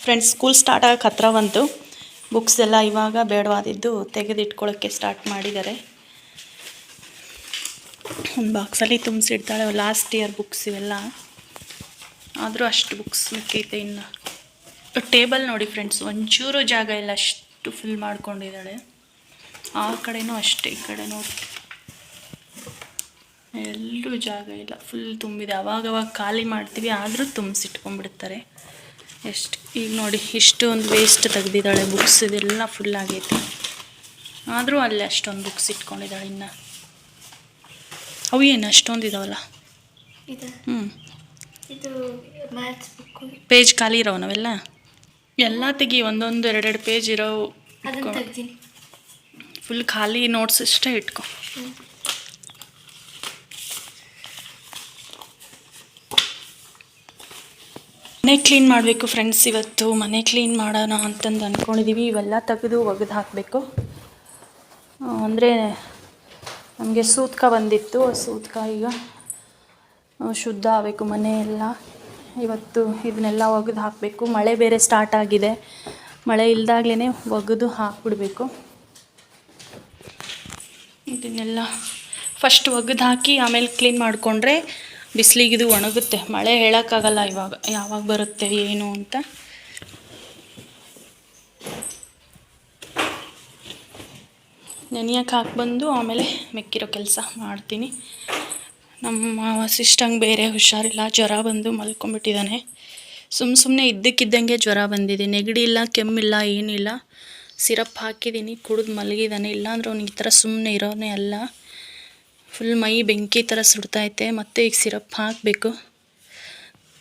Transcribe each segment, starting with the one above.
Friends school start ಆಗಕ್ಕೆ ಹತ್ರ ಬಂತು. ಬುಕ್ಸ್ ಎಲ್ಲ ಇವಾಗ ಬೇಡವಾದಿದ್ದು ತೆಗೆದಿಟ್ಕೊಳ್ಳೋಕ್ಕೆ ಸ್ಟಾರ್ಟ್ ಮಾಡಿದ್ದಾರೆ. ಒಂದು ಬಾಕ್ಸಲ್ಲಿ ತುಂಬಿಸಿಡ್ತಾಳೆ ಲಾಸ್ಟ್ ಇಯರ್ ಬುಕ್ಸ್ ಇವೆಲ್ಲ. ಆದರೂ ಅಷ್ಟು ಬುಕ್ಸ್ ಮಿಕ್ಕೈತೆ. ಇನ್ನು ಟೇಬಲ್ ನೋಡಿ ಫ್ರೆಂಡ್ಸ್, ಒಂಚೂರು ಜಾಗ ಇಲ್ಲ, ಅಷ್ಟು ಫಿಲ್ ಮಾಡ್ಕೊಂಡಿದ್ದಾಳೆ. ಆ ಕಡೆನೂ ಅಷ್ಟೇ, ಈ ಕಡೆ ನೋಡಿ ಎಲ್ಲೂ ಜಾಗ ಇಲ್ಲ, ಫುಲ್ ತುಂಬಿದೆ. ಅವಾಗವಾಗ ಖಾಲಿ ಮಾಡ್ತೀವಿ, ಆದರೂ ತುಂಬಿಸಿಟ್ಕೊಂಡ್ಬಿಡ್ತಾರೆ. ಎಷ್ಟು ಈಗ ನೋಡಿ ಇಷ್ಟು ಒಂದು ವೇಸ್ಟ್ ತೆಗ್ದಿದ್ದಾಳೆ. ಬುಕ್ಸ್ ಇದೆಲ್ಲ ಫುಲ್ ಆಗೈತೆ, ಆದರೂ ಅಲ್ಲೇ ಅಷ್ಟೊಂದು ಬುಕ್ಸ್ ಇಟ್ಕೊಂಡಿದ್ದಾಳೆ. ಇನ್ನು ಅವು ಏನು ಅಷ್ಟೊಂದು ಇದಾವಲ್ಲ. ಪೇಜ್ ಖಾಲಿ ಇರೋವು ನಾವೆಲ್ಲ ಎಲ್ಲ ತೆಗಿ. ಒಂದೊಂದು ಎರಡೆರಡು ಪೇಜ್ ಇರೋ ಫುಲ್ ಖಾಲಿ ನೋಟ್ಸ್ ಅಷ್ಟೇ ಇಟ್ಕೊ. ಮನೆ ಕ್ಲೀನ್ ಮಾಡಬೇಕು ಫ್ರೆಂಡ್ಸ್. ಇವತ್ತು ಮನೆ ಕ್ಲೀನ್ ಮಾಡೋಣ ಅಂತಂದು ಅಂದ್ಕೊಂಡಿದ್ದೀವಿ. ಇವೆಲ್ಲ ತೆಗೆದು ಒಗೆದು ಹಾಕಬೇಕು. ಅಂದರೆ ನಮಗೆ ಸೂತ್ಕ ಬಂದಿತ್ತು, ಸೂತ್ಕ ಈಗ ಶುದ್ಧ ಆಗಬೇಕು ಮನೆ ಎಲ್ಲ. ಇವತ್ತು ಇದನ್ನೆಲ್ಲ ಒಗೆದು ಹಾಕಬೇಕು. ಮಳೆ ಬೇರೆ ಸ್ಟಾರ್ಟ್ ಆಗಿದೆ, ಮಳೆ ಇಲ್ದಾಗ್ಲೇ ಒಗೆದು ಹಾಕಿಬಿಡ್ಬೇಕು. ಇದನ್ನೆಲ್ಲ ಫಸ್ಟ್ ಒಗೆದು ಹಾಕಿ ಆಮೇಲೆ ಕ್ಲೀನ್ ಮಾಡಿಕೊಂಡ್ರೆ ಬಿಸಿಲಿಗಿದು ಒಣಗುತ್ತೆ. ಮಳೆ ಹೇಳೋಕ್ಕಾಗಲ್ಲ ಇವಾಗ ಯಾವಾಗ ಬರುತ್ತೆ ಏನು ಅಂತ. ನೆನೆಯಕ್ಕೆ ಹಾಕಿಬಂದು ಆಮೇಲೆ ಮೆಕ್ಕಿರೋ ಕೆಲಸ ಮಾಡ್ತೀನಿ. ನಮ್ಮ ವಸಿಷ್ಠಂಗೆ ಬೇರೆ ಹುಷಾರಿಲ್ಲ, ಜ್ವರ ಬಂದು ಮಲ್ಕೊಂಡ್ಬಿಟ್ಟಿದ್ದಾನೆ. ಸುಮ್ಮನೆ ಇದ್ದಕ್ಕಿದ್ದಂಗೆ ಜ್ವರ ಬಂದಿದೆ. ನೆಗಡಿ ಇಲ್ಲ, ಕೆಮ್ಮಿಲ್ಲ, ಏನಿಲ್ಲ. ಸಿರಪ್ ಹಾಕಿದ್ದೀನಿ, ಕುಡಿದು ಮಲಗಿದ್ದಾನೆ. ಇಲ್ಲಾಂದ್ರೆ ಅವ್ನಿಗೆ ಈ ಥರ ಸುಮ್ಮನೆ ಇರೋನೇ ಅಲ್ಲ. ಫುಲ್ ಮೈ ಬೆಂಕಿ ಥರ ಸುಡ್ತೈತೆ. ಮತ್ತು ಈಗ ಸಿರಪ್ ಹಾಕಬೇಕು.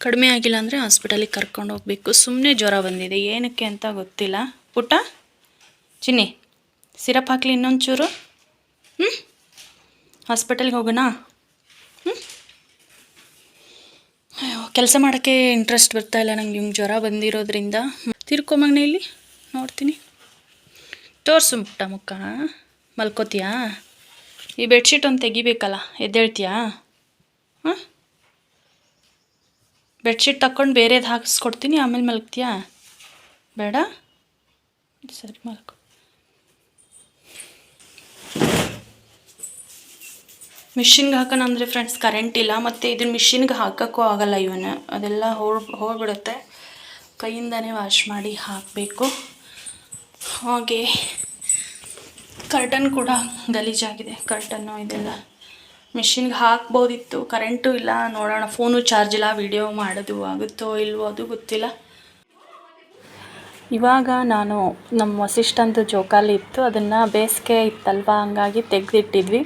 ಕಡಿಮೆ ಆಗಿಲ್ಲ ಅಂದರೆ ಹಾಸ್ಪಿಟಲಿಗೆ ಕರ್ಕೊಂಡು ಹೋಗಬೇಕು. ಸುಮ್ಮನೆ ಜ್ವರ ಬಂದಿದೆ, ಏನಕ್ಕೆ ಅಂತ ಗೊತ್ತಿಲ್ಲ. ಪುಟ್ಟ ಚಿನ್ನಿ, ಸಿರಪ್ ಹಾಕಲಿ ಇನ್ನೊಂಚೂರು. ಹಾಸ್ಪಿಟಲ್ಗೆ ಹೋಗೋಣ. ಕೆಲಸ ಮಾಡೋಕ್ಕೆ ಇಂಟ್ರೆಸ್ಟ್ ಬರ್ತಾಯಿಲ್ಲ ನಂಗೆ, ಇವ್ಗೆ ಜ್ವರ ಬಂದಿರೋದ್ರಿಂದ. ತಿರ್ಕೊಂಬಂಗನೆ ಇಲ್ಲಿ ನೋಡ್ತೀನಿ. ತೋರಿಸು ಪುಟ್ಟ ಮುಖ. ಮಲ್ಕೋತೀಯಾ? ಈ ಬೆಡ್ಶೀಟ್ ಒಂದು ತೆಗಿಬೇಕಲ್ಲ, ಎದ್ದೇಳ್ತೀಯಾ? ಹಾಂ, ಬೆಡ್ಶೀಟ್ ತಗೊಂಡು ಬೇರೆದು ಹಾಕಿಸ್ಕೊಡ್ತೀನಿ, ಆಮೇಲೆ ಮಲ್ಗ್ತೀಯಾ? ಬೇಡ, ಸರಿ ಮಲ್ಕೊ. ಮಿಷಿನ್ಗೆ ಹಾಕೋಣ ಅಂದರೆ ಫ್ರೆಂಡ್ಸ್ ಕರೆಂಟ್ ಇಲ್ಲ. ಮತ್ತು ಇದನ್ನ ಮಿಷಿನ್ಗೆ ಹಾಕೋಕ್ಕೂ ಆಗಲ್ಲ. ಇವನು ಅದೆಲ್ಲ ಹೋಗ್ಬಿಡುತ್ತೆ. ಕೈಯಿಂದನೇ ವಾಶ್ ಮಾಡಿ ಹಾಕಬೇಕು. ಹಾಗೆ ಕರ್ಟನ್ ಕೂಡ ಗಲೀಜಾಗಿದೆ. ಕರ್ಟನ್ನು ಇದೆಲ್ಲ ಮಿಷಿನ್ಗೆ ಹಾಕ್ಬೋದಿತ್ತು, ಕರೆಂಟು ಇಲ್ಲ. ನೋಡೋಣ, ಫೋನು ಚಾರ್ಜ್ ಇಲ್ಲ, ವಿಡಿಯೋ ಮಾಡೋದು ಆಗುತ್ತೋ ಇಲ್ವೋ ಅದು ಗೊತ್ತಿಲ್ಲ. ಇವಾಗ ನಾನು ನಮ್ಮ ವಸಿಷ್ಠಂದು ಜೋಕಾಲಿ ಇತ್ತು, ಅದನ್ನು ಬೇಸಿಗೆ ಇತ್ತಲ್ವ, ಹಂಗಾಗಿ ತೆಗೆದಿಟ್ಟಿದ್ವಿ.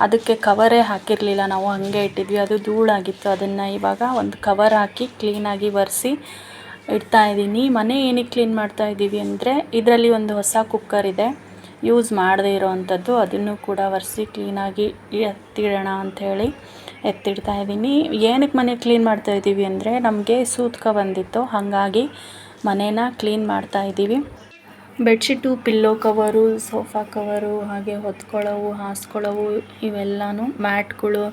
ಅದಕ್ಕೆ ಕವರೇ ಹಾಕಿರಲಿಲ್ಲ ನಾವು, ಹಾಗೆ ಇಟ್ಟಿದ್ವಿ. ಅದು ಧೂಳಾಗಿತ್ತು. ಅದನ್ನು ಇವಾಗ ಒಂದು ಕವರ್ ಹಾಕಿ ಕ್ಲೀನಾಗಿ ಒರೆಸಿ ಇಡ್ತಾಯಿದ್ದೀನಿ. ಮನೆ ಏನಕ್ಕೆ ಕ್ಲೀನ್ ಮಾಡ್ತಾಯಿದ್ದೀವಿ ಅಂದರೆ ಇದರಲ್ಲಿ ಒಂದು ಹೊಸ ಕುಕ್ಕರ್ ಇದೆ, ಯೂಸ್ ಮಾಡದೇ ಇರೋವಂಥದ್ದು. ಅದನ್ನು ಕೂಡ ಒರೆಸಿ ಕ್ಲೀನಾಗಿ ಎತ್ತಿಡೋಣ ಅಂಥೇಳಿ ಎತ್ತಿಡ್ತಾಯಿದ್ದೀನಿ. ಏನಕ್ಕೆ ಮನೆ ಕ್ಲೀನ್ ಮಾಡ್ತಾಯಿದ್ದೀವಿ ಅಂದರೆ ನಮಗೆ ಸೂತ್ಕ ಬಂದಿತ್ತು, ಹಾಗಾಗಿ ಮನೇನ ಕ್ಲೀನ್ ಮಾಡ್ತಾಯಿದ್ದೀವಿ. Bedsheet, pillow cover, sofa cover, ಹಾಗೆ ಹೊತ್ಕೊಳ್ಳೋವು, ಹಾಸ್ಕೊಳ್ಳೋವು ಇವೆಲ್ಲನೂ ಮ್ಯಾಟ್ಗಳು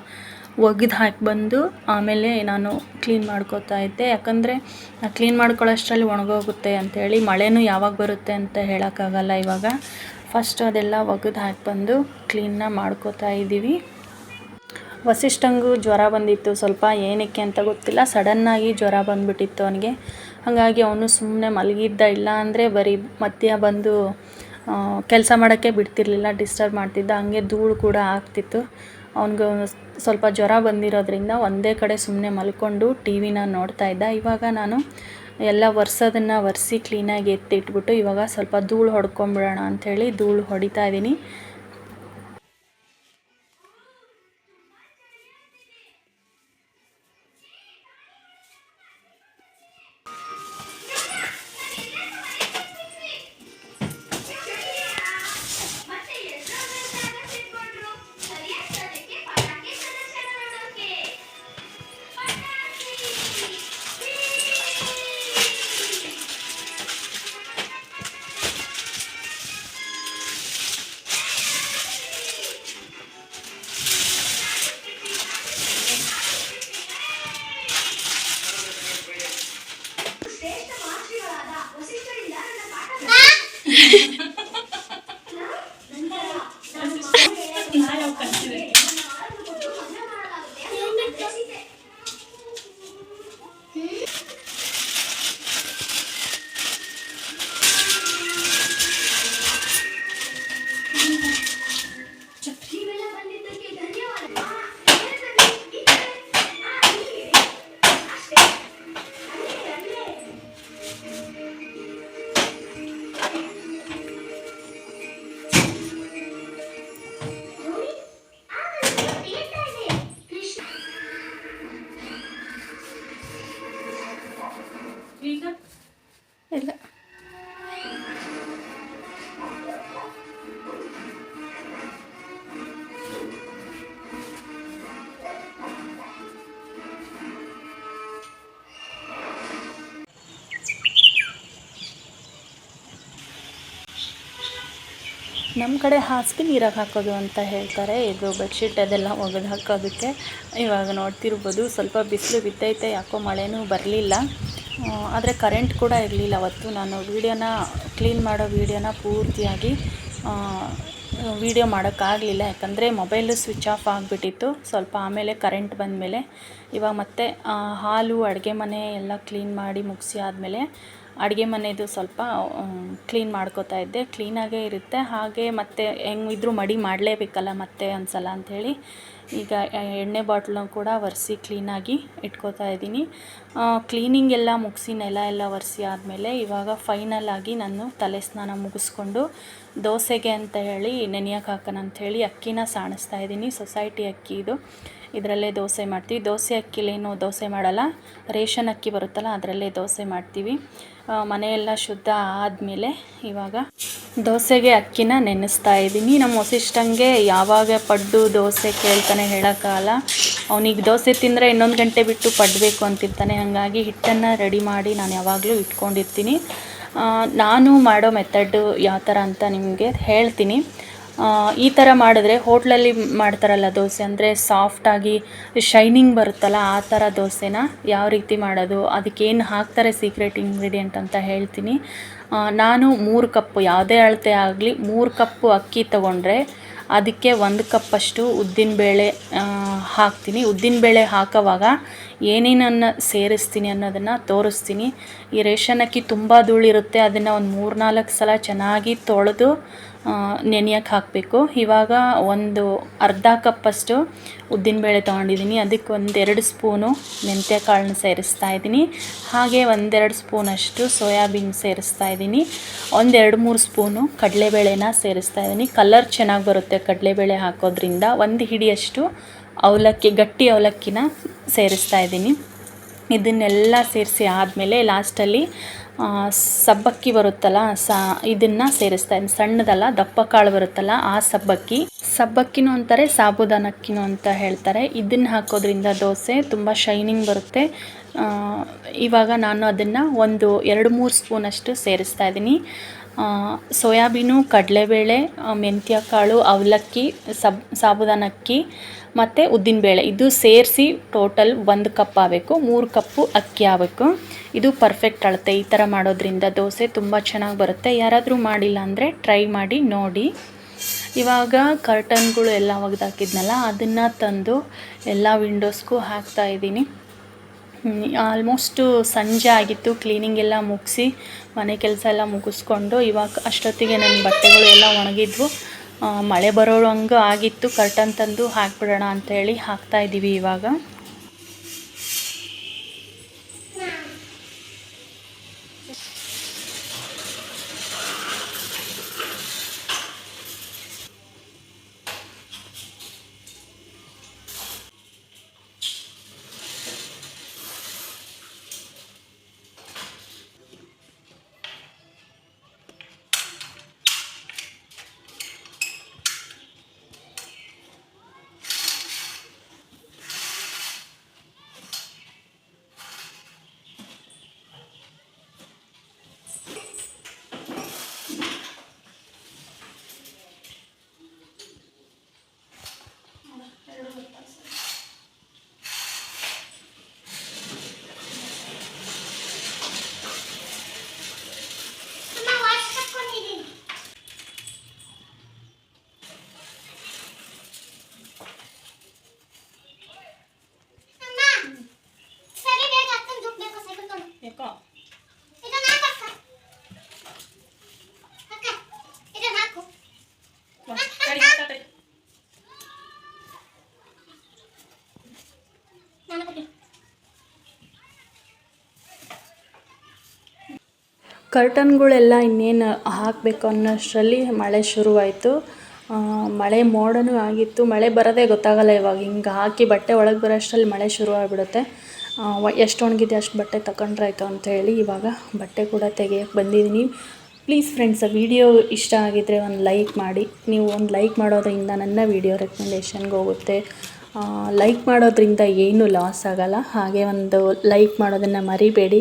ಒಗೆದು ಹಾಕಿ ಬಂದು ಆಮೇಲೆ ನಾನು ಕ್ಲೀನ್ ಮಾಡ್ಕೋತಾ ಇದ್ದೆ. ಯಾಕಂದರೆ ಕ್ಲೀನ್ ಮಾಡ್ಕೊಳ್ಳೋಷ್ಟರಲ್ಲಿ ಒಣಗೋಗುತ್ತೆ ಅಂಥೇಳಿ. ಮಳೆನೂ ಯಾವಾಗ ಬರುತ್ತೆ ಅಂತ ಹೇಳೋಕ್ಕಾಗಲ್ಲ. ಇವಾಗ ಫಸ್ಟ್ ಅದೆಲ್ಲ ಒಗೆದು ಹಾಕಿ ಬಂದು ಕ್ಲೀನ್ನ ಮಾಡ್ಕೋತಾ ಇದ್ದೀವಿ. ವಸಿಷ್ಠಂಗೂ ಜ್ವರ ಬಂದಿತ್ತು ಸ್ವಲ್ಪ, ಏನಕ್ಕೆ ಅಂತ ಗೊತ್ತಿಲ್ಲ. ಸಡನ್ನಾಗಿ ಜ್ವರ ಬಂದುಬಿಟ್ಟಿತ್ತು ಅವನಿಗೆ. ಹಾಗಾಗಿ ಅವನು ಸುಮ್ಮನೆ ಮಲಗಿದ್ದ. ಇಲ್ಲ ಅಂದರೆ ಬರೀ ಮಧ್ಯ ಬಂದು ಕೆಲಸ ಮಾಡೋಕ್ಕೆ ಬಿಡ್ತಿರ್ಲಿಲ್ಲ, ಡಿಸ್ಟರ್ಬ್ ಮಾಡ್ತಿದ್ದ. ಹಂಗೆ ಧೂಳು ಕೂಡ ಆಗ್ತಿತ್ತು. ಅವನಿಗೆ ಸ್ವಲ್ಪ ಜ್ವರ ಬಂದಿರೋದ್ರಿಂದ ಒಂದೇ ಕಡೆ ಸುಮ್ಮನೆ ಮಲ್ಕೊಂಡು ಟಿ ವಿನ ನೋಡ್ತಾ ಇದ್ದ. ಇವಾಗ ನಾನು ಎಲ್ಲ ಒರೆಸೋದನ್ನು ಒರೆಸಿ ಕ್ಲೀನಾಗಿ ಎತ್ತಿಟ್ಬಿಟ್ಟು ಇವಾಗ ಸ್ವಲ್ಪ ಧೂಳು ಹೊಡ್ಕೊಂಬಿಡೋಣ ಅಂಥೇಳಿ ಧೂಳು ಹೊಡಿತಾ ಇದ್ದೀನಿ. ನಮ್ಮ ಕಡೆ ಹಾಸಿಗೆ ನೀರಾಗಿ ಹಾಕೋದು ಅಂತ ಹೇಳ್ತಾರೆ. ಇದು ಬೆಡ್ಶೀಟ್ ಅದೆಲ್ಲ ಒಗೆದು ಹಾಕೋದಕ್ಕೆ. ಇವಾಗ ನೋಡ್ತಿರ್ಬೋದು ಸ್ವಲ್ಪ ಬಿಸಿಲು ಬಿದ್ದೈತೆ, ಯಾಕೋ ಮಳೆನೂ ಬರಲಿಲ್ಲ. ಆದರೆ ಕರೆಂಟ್ ಕೂಡ ಇರಲಿಲ್ಲ ಅವತ್ತು. ನಾನು ಕ್ಲೀನ್ ಮಾಡೋ ವೀಡಿಯೋನ ಪೂರ್ತಿಯಾಗಿ ವೀಡಿಯೋ ಮಾಡೋಕ್ಕಾಗಲಿಲ್ಲ, ಯಾಕಂದರೆ ಮೊಬೈಲು ಸ್ವಿಚ್ ಆಫ್ ಆಗಿಬಿಟ್ಟಿತ್ತು. ಸ್ವಲ್ಪ ಆಮೇಲೆ ಕರೆಂಟ್ ಬಂದಮೇಲೆ ಇವಾಗ ಮತ್ತೆ ಹಾಲು ಅಡುಗೆ ಮನೆ ಎಲ್ಲ ಕ್ಲೀನ್ ಮಾಡಿ ಮುಗಿಸಿ ಆದಮೇಲೆ ಅಡುಗೆ ಮನೆಯದು ಸ್ವಲ್ಪ ಕ್ಲೀನ್ ಮಾಡ್ಕೋತಾ ಇದ್ದೆ. ಕ್ಲೀನಾಗೇ ಇರುತ್ತೆ, ಹಾಗೆ ಮತ್ತೆ ಹೆಂಗಿದ್ರೂ ಮಡಿ ಮಾಡಲೇಬೇಕಲ್ಲ ಮತ್ತೆ ಒಂದು ಸಲ ಅಂಥೇಳಿ ಈಗ ಎಣ್ಣೆ ಬಾಟ್ಲನ್ನು ಕೂಡ ಒರೆಸಿ ಕ್ಲೀನಾಗಿ ಇಟ್ಕೋತಾ ಇದ್ದೀನಿ. ಕ್ಲೀನಿಂಗ್ ಎಲ್ಲ ಮುಗಿಸಿ ನೆಲ ಎಲ್ಲ ಒರೆಸಿ ಆದಮೇಲೆ ಇವಾಗ ಫೈನಲ್ ಆಗಿ ನಾನು ತಲೆ ಸ್ನಾನ ಮುಗಿಸ್ಕೊಂಡು ದೋಸೆಗೆ ಅಂತ ಹೇಳಿ ನೆನೆಯೋಕೆ ಹಾಕೋಣ ಅಂಥೇಳಿ ಅಕ್ಕಿನ ಸಾಣಿಸ್ತಾ ಇದ್ದೀನಿ. ಸೊಸೈಟಿ ಅಕ್ಕಿ ಇದು, ಇದರಲ್ಲೇ ದೋಸೆ ಮಾಡ್ತೀವಿ. ದೋಸೆ ಅಕ್ಕಿಲೇನು ದೋಸೆ ಮಾಡಲ್ಲ, ರೇಷನ್ ಅಕ್ಕಿ ಬರುತ್ತಲ್ಲ ಅದರಲ್ಲೇ ದೋಸೆ ಮಾಡ್ತೀವಿ. ಮನೆಯೆಲ್ಲ ಶುದ್ಧ ಆದಮೇಲೆ ಇವಾಗ ದೋಸೆಗೆ ಅಕ್ಕಿನ ನೆನೆಸ್ತಾ ಇದ್ದೀನಿ. ನಮ್ಮ ವಸಿಷ್ಠಂಗೆ ಯಾವಾಗ ಪಡ್ಡು ದೋಸೆ ಕೇಳ್ತಾನೆ ಹೇಳೋಕ್ಕಾಗಲ್ಲ. ಅವನಿಗೆ ದೋಸೆ ತಿಂದರೆ ಇನ್ನೊಂದು ಗಂಟೆ ಬಿಟ್ಟು ಪಡ್ಬೇಕು ಅಂತಿರ್ತಾನೆ. ಹಾಗಾಗಿ ಹಿಟ್ಟನ್ನು ರೆಡಿ ಮಾಡಿ ನಾನು ಯಾವಾಗಲೂ ಇಟ್ಕೊಂಡಿರ್ತೀನಿ. ನಾನು ಮಾಡೋ ಮೆಥಡ್ಡು ಯಾವ ಥರ ಅಂತ ನಿಮಗೆ ಹೇಳ್ತೀನಿ. ಈ ಥರ ಮಾಡಿದ್ರೆ ಹೋಟ್ಲಲ್ಲಿ ಮಾಡ್ತಾರಲ್ಲ ದೋಸೆ, ಅಂದರೆ ಸಾಫ್ಟಾಗಿ ಶೈನಿಂಗ್ ಬರುತ್ತಲ್ಲ, ಆ ಥರ ದೋಸೆನ ಯಾವ ರೀತಿ ಮಾಡೋದು, ಅದಕ್ಕೇನು ಹಾಕ್ತಾರೆ ಸೀಕ್ರೆಟ್ ಇಂಗ್ರೀಡಿಯೆಂಟ್ ಅಂತ ಹೇಳ್ತೀನಿ. ನಾನು 3 ಕಪ್ಪು, ಯಾವುದೇ ಅಳತೆ ಆಗಲಿ 3 ಕಪ್ಪು ಅಕ್ಕಿ ತೊಗೊಂಡ್ರೆ ಅದಕ್ಕೆ 1 ಕಪ್ಪಷ್ಟು ಉದ್ದಿನಬೇಳೆ ಹಾಕ್ತೀನಿ. ಉದ್ದಿನಬೇಳೆ ಹಾಕೋವಾಗ ಏನೇನನ್ನು ಸೇರಿಸ್ತೀನಿ ಅನ್ನೋದನ್ನು ತೋರಿಸ್ತೀನಿ. ಈ ರೇಷನ್ ಅಕ್ಕಿ ತುಂಬ ಧೂಳಿರುತ್ತೆ, ಅದನ್ನು ಒಂದು 3-4 ಸಲ ಚೆನ್ನಾಗಿ ತೊಳೆದು ನೆನೆಯೋಕೆ ಹಾಕಬೇಕು. ಇವಾಗ ಒಂದು ಅರ್ಧ ಕಪ್ಪಷ್ಟು ಉದ್ದಿನಬೇಳೆ ತೊಗೊಂಡಿದ್ದೀನಿ, ಅದಕ್ಕೆ 1-2 ಸ್ಪೂನು ಮೆಂತ್ಯ ಕಾಳನ್ನ ಸೇರಿಸ್ತಾ ಇದ್ದೀನಿ. ಹಾಗೆ 1-2 ಸ್ಪೂನಷ್ಟು ಸೋಯಾಬೀನ್ ಸೇರಿಸ್ತಾ ಇದ್ದೀನಿ. 1-2-3 ಸ್ಪೂನು ಕಡಲೆಬೇಳೆನ ಸೇರಿಸ್ತಾ ಇದ್ದೀನಿ. ಕಲರ್ ಚೆನ್ನಾಗಿ ಬರುತ್ತೆ ಕಡಲೆಬೇಳೆ ಹಾಕೋದ್ರಿಂದ. 1 ಹಿಡಿಯಷ್ಟು ಅವಲಕ್ಕಿ, ಗಟ್ಟಿ ಅವಲಕ್ಕಿನ ಸೇರಿಸ್ತಾ ಇದ್ದೀನಿ. ಇದನ್ನೆಲ್ಲ ಸೇರಿಸಿ ಆದಮೇಲೆ ಲಾಸ್ಟಲ್ಲಿ ಸಬ್ಬಕ್ಕಿ ಬರುತ್ತಲ್ಲ, ಇದನ್ನು ಸೇರಿಸ್ತಾ ಇದ್ದೀನಿ. ಸಣ್ಣದಲ್ಲ, ದಪ್ಪ ಕಾಳು ಬರುತ್ತಲ್ಲ ಆ ಸಬ್ಬಕ್ಕಿನೂ ಅಂತಾರೆ, ಸಾಬುದಾನಕ್ಕಿನೂ ಅಂತ ಹೇಳ್ತಾರೆ. ಇದನ್ನು ಹಾಕೋದ್ರಿಂದ ದೋಸೆ ತುಂಬ ಶೈನಿಂಗ್ ಬರುತ್ತೆ. ಇವಾಗ ನಾನು ಅದನ್ನು 1-2-3 ಸ್ಪೂನಷ್ಟು ಸೇರಿಸ್ತಾ ಇದ್ದೀನಿ. ಸೋಯಾಬೀನು, ಕಡಲೆಬೇಳೆ, ಮೆಂತ್ಯ ಕಾಳು, ಅವಲಕ್ಕಿ, ಸಾಬುದಾನಕ್ಕಿ ಮತ್ತು ಉದ್ದಿನಬೇಳೆ ಇದು ಸೇರಿಸಿ ಟೋಟಲ್ 1 ಕಪ್ ಆಗಬೇಕು. 3 ಕಪ್ಪು ಅಕ್ಕಿ ಆಗಬೇಕು. ಇದು ಪರ್ಫೆಕ್ಟ್ ಅಳತೆ. ಈ ಥರ ಮಾಡೋದ್ರಿಂದ ದೋಸೆ ತುಂಬ ಚೆನ್ನಾಗಿ ಬರುತ್ತೆ. ಯಾರಾದರೂ ಮಾಡಿಲ್ಲ ಅಂದರೆ ಟ್ರೈ ಮಾಡಿ ನೋಡಿ. ಇವಾಗ ಕರ್ಟನ್ಗಳು ಎಲ್ಲ ಒಗೆದಾಕಿದ್ನಲ್ಲ, ಅದನ್ನು ತಂದು ಎಲ್ಲ ವಿಂಡೋಸ್ಗೂ ಹಾಕ್ತಾಯಿದ್ದೀನಿ. ಆಲ್ಮೋಸ್ಟು ಸಂಜೆ ಆಗಿತ್ತು. ಕ್ಲೀನಿಂಗ್ ಎಲ್ಲ ಮುಗಿಸಿ ಮನೆ ಕೆಲಸ ಎಲ್ಲ ಮುಗಿಸ್ಕೊಂಡು ಇವಾಗ ಅಷ್ಟೊತ್ತಿಗೆ ನನ್ನ ಬಟ್ಟೆಗಳು ಎಲ್ಲ ಒಣಗಿದ್ವು. ಮಳೆ ಬರೋವಂಗೆ ಆಗಿತ್ತು. ಕರ್ಟನ್ ತಂದು ಹಾಕ್ಬಿಡೋಣ ಅಂಥೇಳಿ ಹಾಕ್ತಾಯಿದ್ದೀವಿ ಇವಾಗ. ಕರ್ಟನ್ಗಳೆಲ್ಲ ಇನ್ನೇನು ಹಾಕಬೇಕು ಅನ್ನೋಷ್ಟರಲ್ಲಿ ಮಳೆ ಶುರುವಾಯಿತು. ಮಳೆ ಮೋಡನೂ ಆಗಿತ್ತು. ಮಳೆ ಬರೋದೇ ಗೊತ್ತಾಗಲ್ಲ. ಇವಾಗ ಹಿಂಗೆ ಹಾಕಿ ಬಟ್ಟೆ ಒಳಗೆ ಬರೋಷ್ಟರಲ್ಲಿ ಮಳೆ ಶುರುವಾಗಿಬಿಡುತ್ತೆ. ಎಷ್ಟು ಒಣಗಿದೆ ಅಷ್ಟು ಬಟ್ಟೆ ತಗೊಂಡ್ರಾಯ್ತು ಅಂಥೇಳಿ ಇವಾಗ ಬಟ್ಟೆ ಕೂಡ ತೆಗೆಯೋಕ್ಕೆ ಬಂದಿದ್ದೀನಿ. ಪ್ಲೀಸ್ ಫ್ರೆಂಡ್ಸ್, ವಿಡಿಯೋ ಇಷ್ಟ ಆಗಿದ್ದರೆ ಒಂದು ಲೈಕ್ ಮಾಡಿ. ನೀವು ಒಂದು ಲೈಕ್ ಮಾಡೋದ್ರಿಂದ ನನ್ನ ವಿಡಿಯೋ ರೆಕಮೆಂಡೇಷನ್ಗೆ ಹೋಗುತ್ತೆ. ಲೈಕ್ ಮಾಡೋದ್ರಿಂದ ಏನೂ ಲಾಸ್ ಆಗೋಲ್ಲ. ಹಾಗೆ ಒಂದು ಲೈಕ್ ಮಾಡೋದನ್ನು ಮರಿಬೇಡಿ.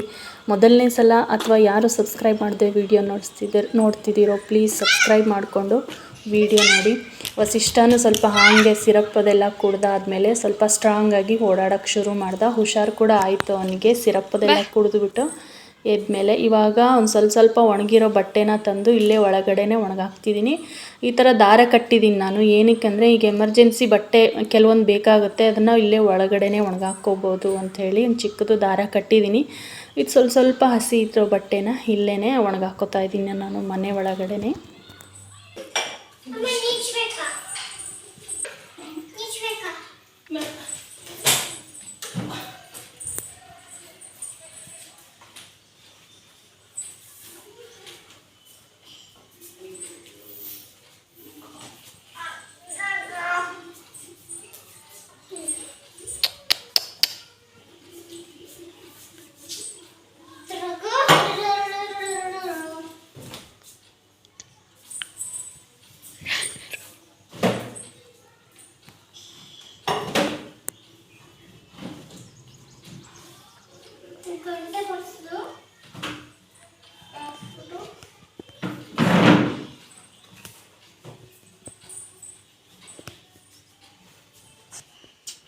ಮೊದಲನೇ ಸಲ ಅಥವಾ ಯಾರು ಸಬ್ಸ್ಕ್ರೈಬ್ ಮಾಡದೆ ವಿಡಿಯೋ ನೋಡ್ತಿದ್ದೀರೋ ಪ್ಲೀಸ್ ಸಬ್ಸ್ಕ್ರೈಬ್ ಮಾಡಿಕೊಂಡು ವಿಡಿಯೋ ನೋಡಿ. ವಸಿಷ್ಠನೂ ಸ್ವಲ್ಪ ಹಾಗೆ ಸಿರಪ್ ಅದೆಲ್ಲ ಕುಡ್ದಾದ್ಮೇಲೆ ಸ್ವಲ್ಪ ಸ್ಟ್ರಾಂಗಾಗಿ ಓಡಾಡೋಕ್ಕೆ ಶುರು ಮಾಡ್ದ. ಹುಷಾರು ಕೂಡ ಆಯಿತು ಅವನಿಗೆ ಸಿರಪ್ ಅದೆಲ್ಲ ಕುಡಿದ್ಬಿಟ್ಟು ಎದ್ಮೇಲೆ. ಇವಾಗ ಒಂದು ಸ್ವಲ್ಪ ಒಣಗಿರೋ ಬಟ್ಟೆನ ತಂದು ಇಲ್ಲೇ ಒಳಗಡೆನೇ ಒಣಗಾಕ್ತಿದ್ದೀನಿ. ಈ ಥರ ದಾರ ಕಟ್ಟಿದ್ದೀನಿ ನಾನು. ಏನಕ್ಕೆ ಈಗ ಎಮರ್ಜೆನ್ಸಿ ಬಟ್ಟೆ ಕೆಲವೊಂದು ಬೇಕಾಗುತ್ತೆ, ಅದನ್ನು ಇಲ್ಲೇ ಒಳಗಡೆನೇ ಒಣಗಾಕ್ಕೋಬೋದು ಅಂಥೇಳಿ ಒಂದು ಚಿಕ್ಕದು ದಾರ ಕಟ್ಟಿದ್ದೀನಿ. ಇದು ಸ್ವಲ್ಪ ಹಸಿ ಇರೋ ಬಟ್ಟೆನ ಇಲ್ಲೇ ಒಣಗಾಕೋತಾ ಇದ್ದೀನಿ ನಾನು ಮನೆ ಒಳಗಡೆನೆ.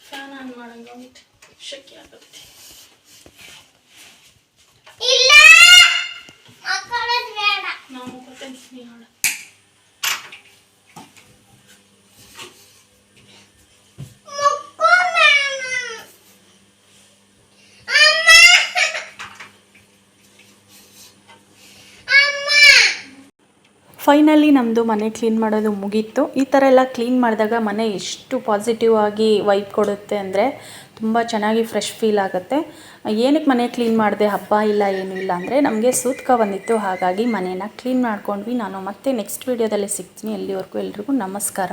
ಫ್ಯಾನ್ ಆನ್ ಮಾಡಂಗ ಶಕ್ಯ ಆಗುತ್ತೆ. ನಾವು ಮುಖತೀನಿ ನೋಡ. ಫೈನಲಿ ನಮ್ಮದು ಮನೆ ಕ್ಲೀನ್ ಮಾಡೋದು ಮುಗೀತು. ಈ ಥರ ಎಲ್ಲ ಕ್ಲೀನ್ ಮಾಡಿದಾಗ ಮನೆ ಎಷ್ಟು ಪಾಸಿಟಿವ್ ಆಗಿ ವೈಬ್ ಕೊಡುತ್ತೆ ಅಂದರೆ ತುಂಬ ಚೆನ್ನಾಗಿ ಫ್ರೆಶ್ ಫೀಲ್ ಆಗುತ್ತೆ. ಏನಕ್ಕೆ ಮನೆ ಕ್ಲೀನ್ ಮಾಡಿದೆ, ಹಬ್ಬ ಇಲ್ಲ ಏನೂ ಇಲ್ಲ ಅಂದರೆ ನಮಗೆ ಸೂತಕ ಬಂದಿತ್ತು, ಹಾಗಾಗಿ ಮನೇನ ಕ್ಲೀನ್ ಮಾಡ್ಕೊಂಡ್ವಿ. ನಾನು ಮತ್ತೆ ನೆಕ್ಸ್ಟ್ ವೀಡಿಯೋದಲ್ಲಿ ಸಿಗ್ತೀನಿ. ಎಲ್ಲಿವರೆಗೂ ಎಲ್ರಿಗೂ ನಮಸ್ಕಾರ.